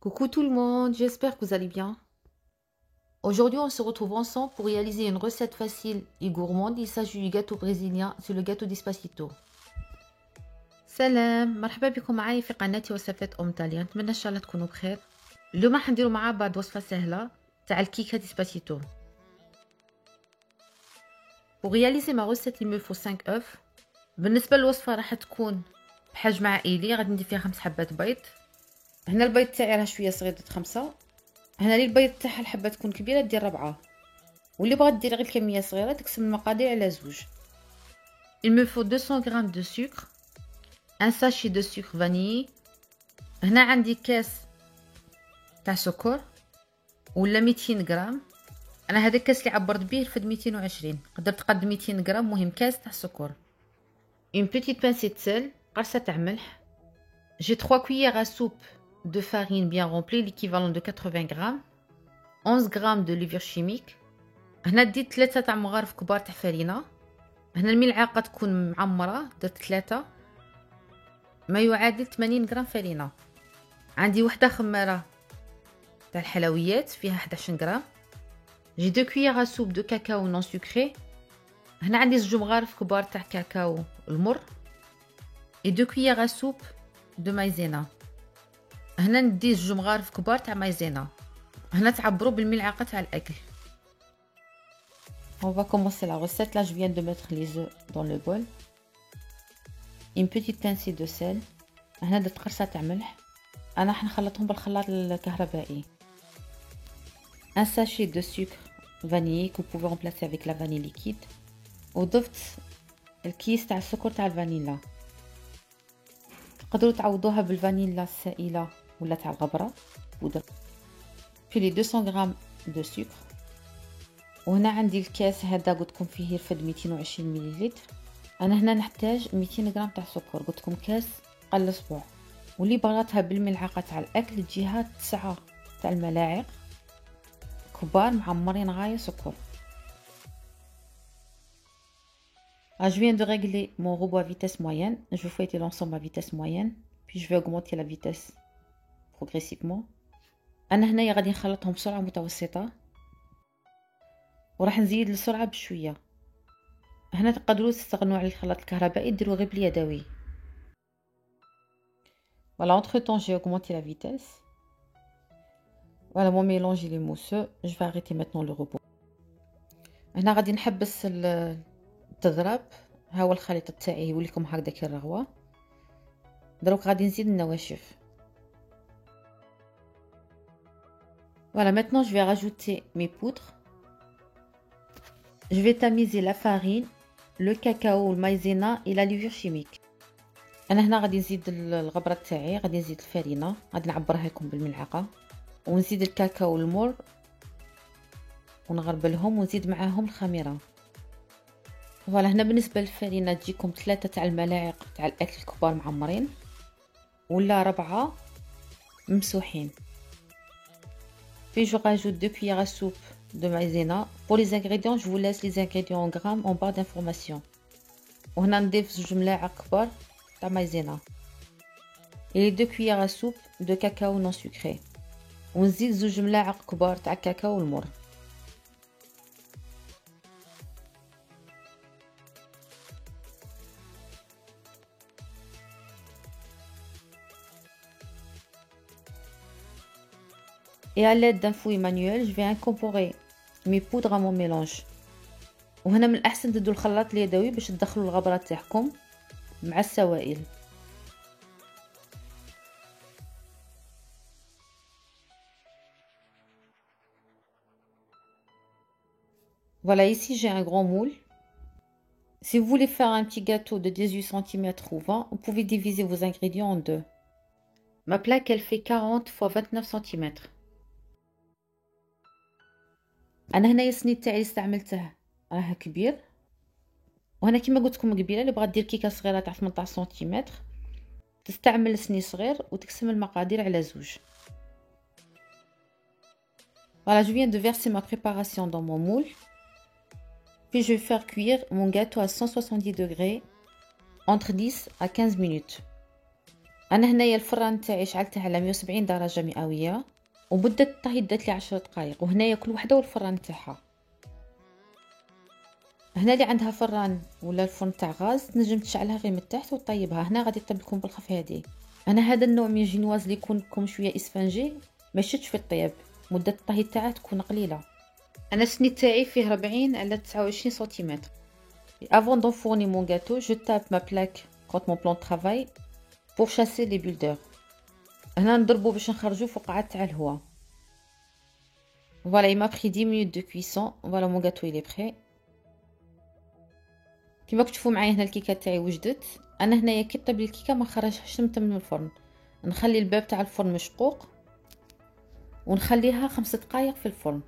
Coucou tout le monde, j'espère que vous allez bien. Aujourd'hui, on se retrouve ensemble pour réaliser une recette facile et gourmande. Il s'agit du gâteau brésilien, c'est le gâteau Despacito. سلام، مرحبا بكم معايا في قناتي وصفات طاليان. نتمنى ان شاء الله تكونوا بخير. اليوم راح نديروا مع بعض وصفه سهله تاع الكيكه ديسباسيتو. Pour réaliser ma recette, il me faut 5 œufs. بالنسبه للوصفه راح تكون بحجم عائلي، غادي ندير فيها 5 حبات بيض. هنا البيض تاعي راه شويه صغير، درت 5. هنا اللي البيض تاعها الحبه تكون كبيره دير 4، واللي بغات دير غير كميه صغيره تقسم المقادير على زوج. Il me faut 200 g de sucre, un sachet de sucre vanille. هنا عندي كاس تاع سكر ولا 200 غرام. انا هذا الكاس اللي عبرت به رفد 220، قدرت تقد 200 غرام. مهم كاس تاع سكر. une petite pincée de sel، قرصه تاع ملح. j'ai 3 cuillères à soupe de farine bien remplie, l'équivalent de 80 grammes. 11 grammes de levure chimique. هنا ديت 3 تاع مغارف كبار تاع فرينه. هنا الملعقه تكون معمره، درت 3 ما يعادل 80 غرام فرينه. عندي وحده خماره تاع الحلويات فيها 11 غرام. جي 2 cuillères à soupe de cacao non sucré. هنا عندي 2 مغارف كبار تاع كاكاو المر. et 2 cuillères à soupe de maïzena. هنا ندي 2 مغارف كبار تاع مايزينا. هنا تعبروا بالملعقه تاع الاكل. On va commencer la recette. Là, je viens de mettre les œufs dans le bol. Une petite pincée de sel. هنا درت قرصه تاع ملح. انا راح نخلطهم بالخلاط الكهربائي. Un sachet de sucre vanillé que vous pouvez remplacer avec la vanille liquide. وضفت الكيس تاع السكر تاع الفانيلا. تقدروا تعوضوها بالفانيلا السائله ولا تاع الغبره بودره. في لي 200 غرام de sucre. وهنا عندي الكاس هذا قلت لكم فيه يرفد 220 مليلتر. انا هنا نحتاج 200 غرام تاع سكر، قلت لكم كاس قل صباع. واللي بغاتها بالملعقه تاع الاكل تجيها 9 تاع الملاعق كبار معمرين غايه سكر. Je viens de régler mon robot à vitesse moyenne. Je vais fouetter l'ensemble à vitesse moyenne, puis je vais augmenter la vitesse progressivement. انا هنايا غادي نخلطهم بسرعه متوسطه وراح نزيد السرعه بشويه. هنا تقدروا تستغنوا على الخلاط الكهربائي، ديروا غير باليدوي. Voilà, entre temps j'ai augmenté la vitesse. Voilà, mon mélange il est mousseux. Je vais arrêter maintenant le robot. هنا غادي نحبس التضرب. ها هو الخليط تاعي يولي لكم هكذا كي الرغوه. دروك غادي نزيد النواشف. Voilà, maintenant je vais rajouter mes poudres. Je vais tamiser la farine, le cacao, le maïzena et la levure chimique. انا هنا غادي نزيد الغبره تاعي، غادي نزيد الفرينه، غادي نعبرها لكم بالملعقه، ونزيد الكاكاو المر ونغربلهم، ونزيد معاهم الخميره. فوالا هنا بالنسبه للفرينه تجيكم 3 تاع الملاعق تاع الاكل الكبار معمرين ولا 4 ممسوحين. Puis je rajoute 2 cuillères à soupe de maïzena. Pour les ingrédients, je vous laisse les ingrédients en grammes en barre d'information. وهنا نضيف 2 ملاعق كبار تاع مايزينا. et les 2 cuillères à soupe de cacao non sucré. ونزيد 2 ملاعق كبار تاع كاكاو المر. Et à l'aide d'un fouet manuel, je vais incorporer mes poudres à mon mélange. وهنا من الأحسن تدوا الخلاط اليدوي باش تدخلوا الغبرة تاعكم مع السوائل. Voilà, ici j'ai un grand moule. Si vous voulez faire un petit gâteau de 18 cm ou 20, vous pouvez diviser vos ingrédients en deux. Ma plaque elle fait 40 x 29 cm. انا هنا السنيد تاعي استعملته راه كبير، وهنا كما قلت لكم كبيره. اللي بغات دير كيكه صغيره تاع 18 سنتيمتر تستعمل سني صغير وتقسم المقادير على زوج. Voilà, je viens de verser ma préparation dans mon moule. Puis je vais faire cuire mon gâteau à 170 degrés entre 10 à 15 minutes. انا هنايا الفران تاعي شعلته على 170 درجه مئويه، ومده الطهي دات لي 10 دقائق، وهنايا كل وحده والفران تاعها. هنا اللي عندها فران ولا الفرن تاع غاز تنجم تشعلها غير من التحت وطيبها. هنا غادي يطيب لكم بالخف هذه. انا هذا النوع من الجينواز اللي يكون لكم شويه اسفنجي ما يشدش في الطياب، مده الطهي تاعها تكون قليله. انا السني تاعي فيه 40 على 29 سنتيمتر. Avant d'enfourner mon gâteau, je tape ma plaque contre mon plan de travail pour chasser les bulles d'air. هنا نضربو باش نخرجو فقاعات تاع الهواء. Voilà, il m'a pris 10 minutes de cuisson. Voilà, mon gâteau il est prêt. كيما كتشوفوا معايا هنا الكيكه تاعي وجدت. انا هنايا كي طيب الكيكه ما نخرجهاش من الفرن، نخلي الباب تاع الفرن مشقوق ونخليها 5 دقائق في الفرن.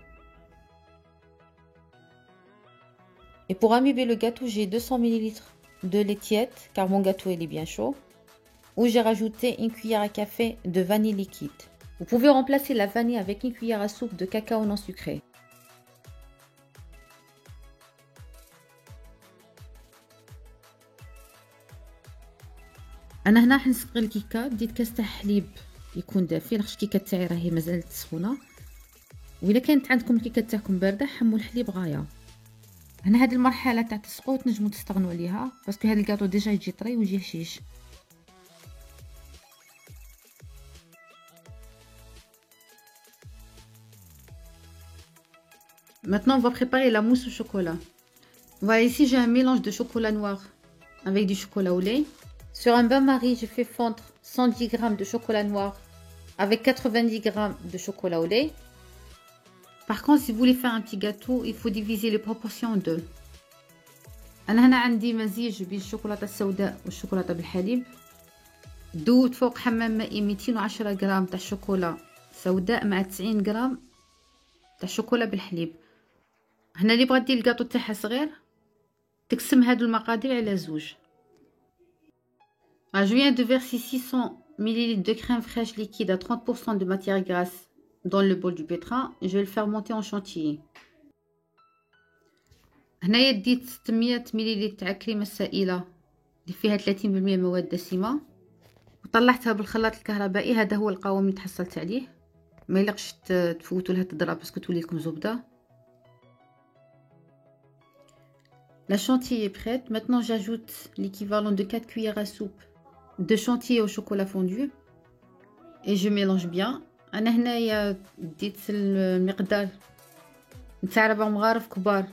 Et pour imbiber le gâteau, j'ai 200 ml de lait tiède car mon gâteau il est bien chaud, où j'ai rajouté une cuillère à café de vanille liquide. Vous pouvez remplacer la vanille avec une cuillère à soupe de cacao non sucré. انا هنا حنسقي الكيكه. بديت كاس تاع حليب يكون دافي، لاخاطش الكيكه تاعي راهي مازالت سخونه، واذا كانت عندكم الكيكه تاعكم بارده حموا الحليب غايه. هنا هذه المرحله تاع التسقوط نجموا تستغنوا عليها باسكو هذا الكاطو ديجا يجي طري ويجي هشيش. Maintenant on va préparer la mousse au chocolat. Voilà, ici j'ai un mélange de chocolat noir avec du chocolat au lait. Sur un bain-marie, je fais fondre 110 g de chocolat noir avec 90 g de chocolat au lait. Par contre, si vous voulez faire un petit gâteau, il faut diviser les proportions en deux. أنا هنا عندي مزيج بين الشوكولاتة السوداء والشوكولاتة بالحليب. دوت فوق حمام مائي 210 غرام تاع الشوكولا سوداء مع 90 غرام تاع الشوكولا بالحليب. هنا اللي بغا دير الكاطو تاعها صغير تقسم هادو المقادير على زوج. Je viens de verser 600 ml de crème fraîche liquide à 30% de matière grasse dans le bol du pétrin. Je vais le faire monter en chantilly. هنايا ديت 600 ملل تاع كريمه سائله اللي فيها 30% مواد دسمه وطلعتها بالخلاط الكهربائي. هذا هو القوام اللي تحصلت عليه. ما يلقش تفوتوا لها تضرب باسكو تولي لكم زبده. La chantilly est prête. Maintenant j'ajoute l'équivalent de 4 cuillères à soupe de chantilly au chocolat fondu et je mélange bien. انا هنايا ديت المقدار نتاع 4 مغارف كبار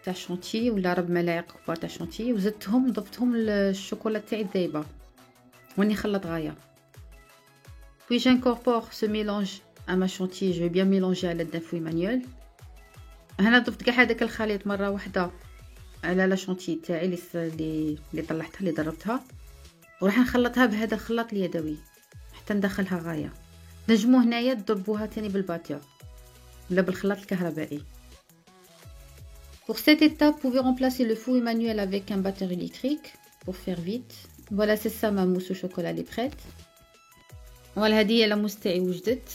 تاع شونتي ولا 4 ملاعق كبار تاع شونتي وزدتهم ضفتهم للشوكولا تاعي الذايبه وني خلط غايه. Puis j'incorpore ce mélange à ma chantilly. Je vais bien mélanger à l'aide d'un fouet manuel. هنا ضفت كاع هذاك الخليط مره واحده على لا شونتي تاعي اللي طلعتها اللي ضربتها، وراح نخلطها بهذا الخلاط اليدوي حتى ندخلها غايه. نجمو هنايا تضربوها تاني بالباتير ولا بالخلاط الكهربائي. Pour cette étape, vous pouvez remplacer le fouet manuel avec un batteur électrique pour faire vite. Voilà, c'est ça ma mousse au chocolat, elle est prête. Voilà, هذه هي la mousse تاعي وجدت.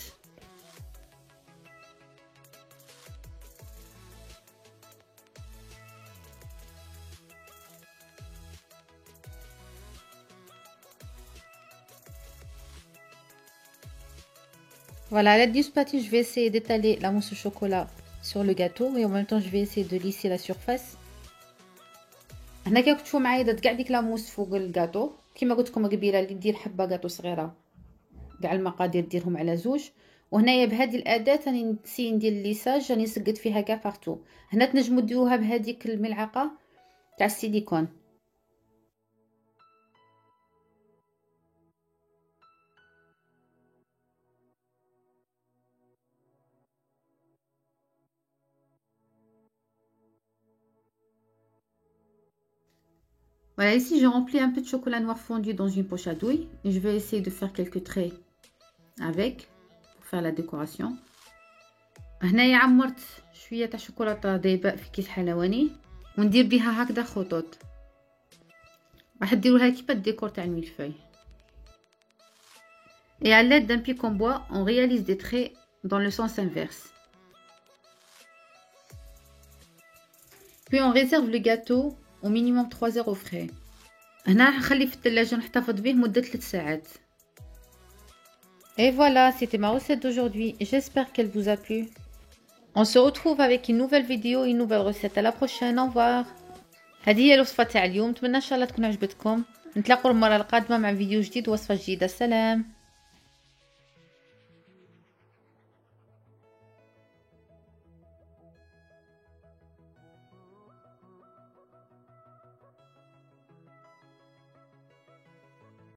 Voilà, à l'aide du spatule, je vais essayer d'étaler la mousse au chocolat sur le gâteau et en même temps je vais essayer de lisser la surface. هنا كي تشوفوا معايا درت كاع ديك لاموس فوق الكاطو كيما قلت لكم قبيله اللي دير حبه كاطو صغيره كاع المقادير ديرهم على زوج. وهنايا بهذه الاداه راني نسي ندير الليساج، راني نسقط فيها كاع بارتو. هنا تنجموا ديروها بهذيك الملعقه تاع السيليكون. Voilà, ici j'ai rempli un peu de chocolat noir fondu dans une poche à douille et je vais essayer de faire quelques traits avec pour faire la décoration. هنايا عمرت شويه تاع شوكولاته ذايبه في كيس حلواني وندير بها هكذا خطوط، راح ديروها كيما الديكور تاع الملفاي. Et à l'aide d'un pic en bois, on réalise des traits dans le sens inverse. Puis on réserve le gâteau au minimum 3 heures au frais. هنا راح نخليه في الثلاجه نحتفظ به مده 3 ساعات. Et voilà, c'était ma recette d'aujourd'hui. J'espère qu'elle vous a plu. On se retrouve avec une nouvelle vidéo, une nouvelle recette. À la prochaine, au revoir. هذه هي الوصفة تاع اليوم، نتمنى ان شاء الله تكون عجبتكم. نتلاقوا المرة القادمة مع فيديو جديد ووصفة جديدة. سلام.